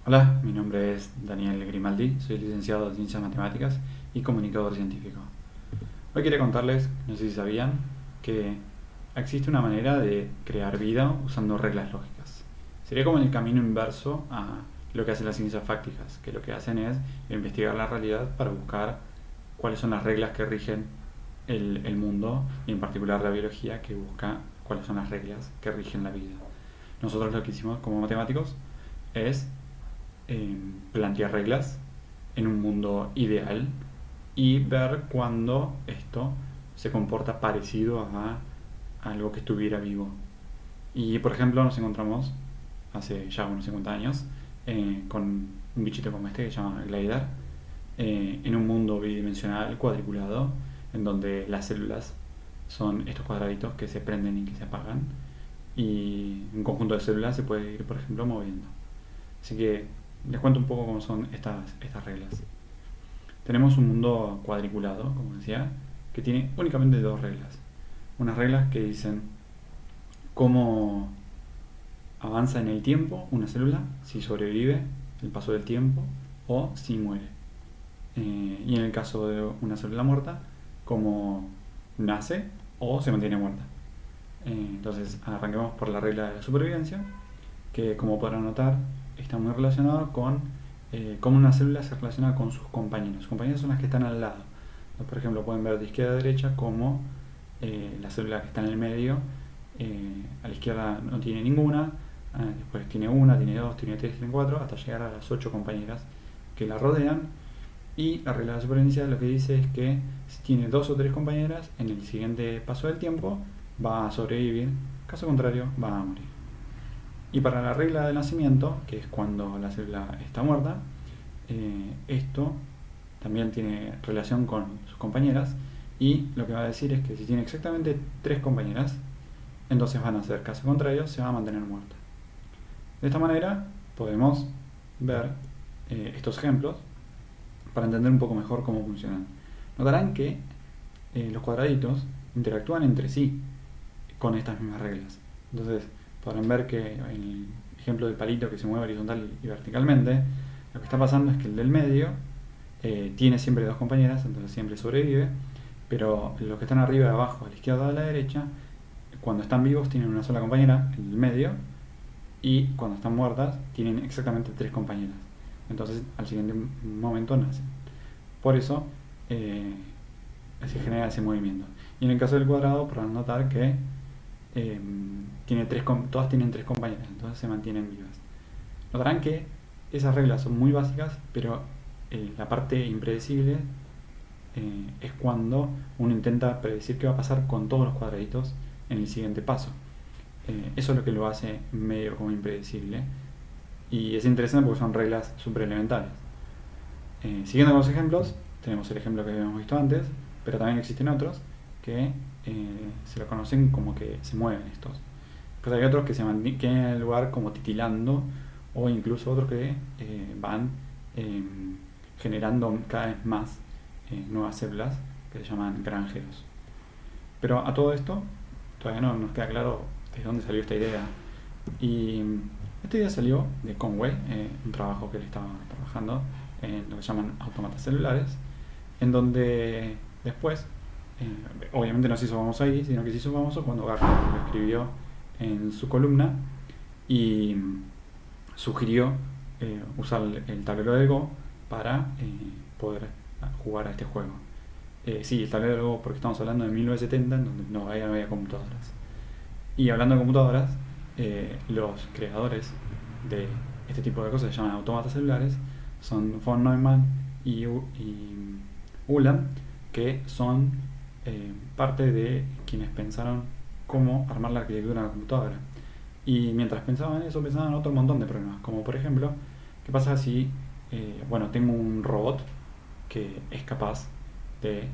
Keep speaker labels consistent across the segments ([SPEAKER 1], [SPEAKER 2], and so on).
[SPEAKER 1] Hola, mi nombre es Daniel Grimaldi, soy licenciado en Ciencias Matemáticas y comunicador científico. Hoy quería contarles, no sé si sabían, que existe una manera de crear vida usando reglas lógicas. Sería como el camino inverso a lo que hacen las ciencias fácticas, que lo que hacen es investigar la realidad para buscar cuáles son las reglas que rigen el mundo y en particular la biología que busca cuáles son las reglas que rigen la vida. Nosotros lo que hicimos como matemáticos es plantear reglas en un mundo ideal y ver cuándo esto se comporta parecido a algo que estuviera vivo. Y por ejemplo nos encontramos hace ya unos 50 años con un bichito como este que se llama Glider en un mundo bidimensional cuadriculado en donde las células son estos cuadraditos que se prenden y que se apagan y un conjunto de células se puede ir por ejemplo moviendo. Así que les cuento un poco cómo son estas reglas. Tenemos un mundo cuadriculado, como decía, que tiene únicamente dos reglas. Unas reglas que dicen cómo avanza en el tiempo una célula, si sobrevive el paso del tiempo o si muere. Y en el caso de una célula muerta, cómo nace o se mantiene muerta. Entonces arranquemos por la regla de la supervivencia, que como podrán notar está muy relacionado con cómo una célula se relaciona con sus compañeros. Sus compañeros son las que están al lado. Por ejemplo, pueden ver de izquierda a derecha cómo la célula que está en el medio, a la izquierda no tiene ninguna, después tiene una, tiene dos, tiene tres, tiene cuatro, hasta llegar a las 8 compañeras que la rodean. Y la regla de la supervivencia lo que dice es que si tiene dos o tres compañeras, en el siguiente paso del tiempo va a sobrevivir, caso contrario va a morir. Y para la regla del nacimiento, que es cuando la célula está muerta, esto también tiene relación con sus compañeras y lo que va a decir es que si tiene exactamente tres compañeras, entonces van a ser caso contrario, se va a mantener muerta. De esta manera podemos ver estos ejemplos para entender un poco mejor cómo funcionan. Notarán que los cuadraditos interactúan entre sí con estas mismas reglas. Entonces podrán ver que en el ejemplo del palito que se mueve horizontal y verticalmente, lo que está pasando es que el del medio tiene siempre dos compañeras, entonces siempre sobrevive, pero los que están arriba, abajo, a la izquierda o a la derecha, cuando están vivos tienen una sola compañera, en el medio, y cuando están muertas tienen exactamente tres compañeras. Entonces al siguiente momento nacen. Por eso se genera ese movimiento. Y en el caso del cuadrado podrán notar que todas tienen tres compañeras, entonces se mantienen vivas. Notarán que esas reglas son muy básicas, pero la parte impredecible es cuando uno intenta predecir qué va a pasar con todos los cuadraditos en el siguiente paso. Eso es lo que lo hace medio como impredecible y es interesante porque son reglas súper elementales. Siguiendo con los ejemplos, tenemos el ejemplo que habíamos visto antes, pero también existen otros que se lo conocen como que se mueven estos. Pues hay otros que se quedan en el lugar como titilando, o incluso otros que van generando cada vez más nuevas células que se llaman granjeros. Pero a todo esto todavía no nos queda claro de dónde salió esta idea. Y esta idea salió de Conway, un trabajo que él estaba trabajando en lo que llaman autómatas celulares, en donde después, obviamente no se hizo famoso ahí, sino que se hizo famoso cuando Gartner lo escribió en su columna y sugirió usar el tablero de Go para poder jugar a este juego. Sí, el tablero de Go porque estamos hablando de 1970, en donde no había computadoras. Y hablando de computadoras, los creadores de este tipo de cosas se llaman autómatas celulares, son von Neumann y Ulam, que son parte de quienes pensaron cómo armar la arquitectura de una computadora. Y mientras pensaban eso, pensaban otro montón de problemas, como por ejemplo, ¿qué pasa si tengo un robot que es capaz de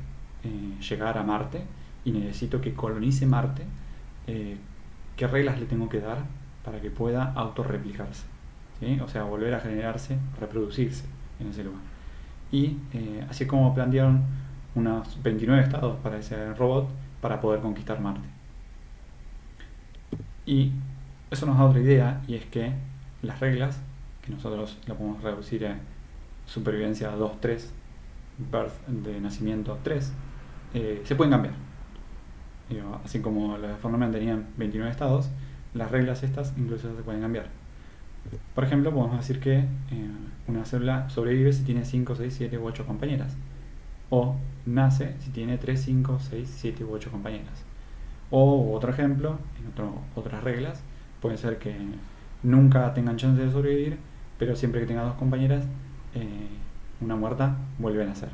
[SPEAKER 1] llegar a Marte y necesito que colonice Marte? ¿Qué reglas le tengo que dar para que pueda autorreplicarse? ¿Sí? O sea, volver a generarse, reproducirse en ese lugar. Y así es como plantearon unos 29 estados para ese robot para poder conquistar Marte. Y eso nos da otra idea, y es que las reglas que nosotros la podemos reducir a supervivencia 2-3, birth de nacimiento 3, se pueden cambiar. Digo, así como los de Fornoman tenían 29 estados, las reglas estas incluso se pueden cambiar. Por ejemplo, podemos decir que una célula sobrevive si tiene 5, 6, 7 u 8 compañeras. O nace si tiene 3, 5, 6, 7 u 8 compañeras. O otro ejemplo, en otras reglas, puede ser que nunca tengan chance de sobrevivir, pero siempre que tenga 2 compañeras, una muerta vuelve a nacer.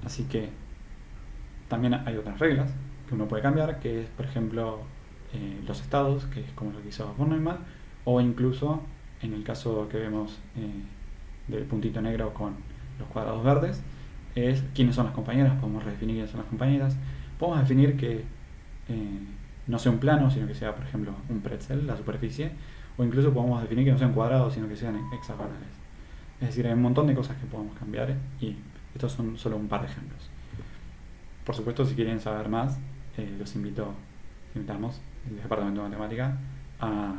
[SPEAKER 1] Así que también hay otras reglas que uno puede cambiar, que es, por ejemplo, los estados, que es como lo que hizo von Neumann, o incluso en el caso que vemos del puntito negro con los cuadrados verdes, es quiénes son las compañeras. Podemos redefinir quiénes son las compañeras. Podemos definir que no sea un plano, sino que sea, por ejemplo, un pretzel, la superficie, o incluso podemos definir que no sean cuadrados, sino que sean hexagonales. Es decir, hay un montón de cosas que podemos cambiar y estos son solo un par de ejemplos. Por supuesto, si quieren saber más, los invitamos del Departamento de Matemática a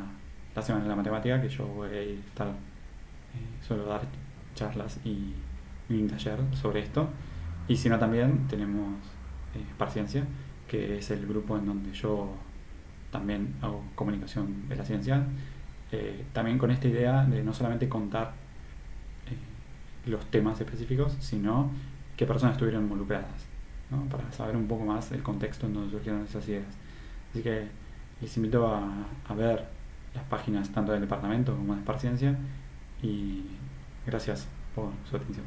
[SPEAKER 1] la Semana de la Matemática, que yo voy a estar, suelo dar charlas y un taller sobre esto. Y si no, también tenemos Parciencia, que es el grupo en donde yo también hago comunicación de la ciencia, también con esta idea de no solamente contar los temas específicos, sino qué personas estuvieron involucradas, ¿no? Para saber un poco más el contexto en donde surgieron esas ideas. Así que les invito a ver las páginas tanto del departamento como de Parciencia, y gracias por su atención.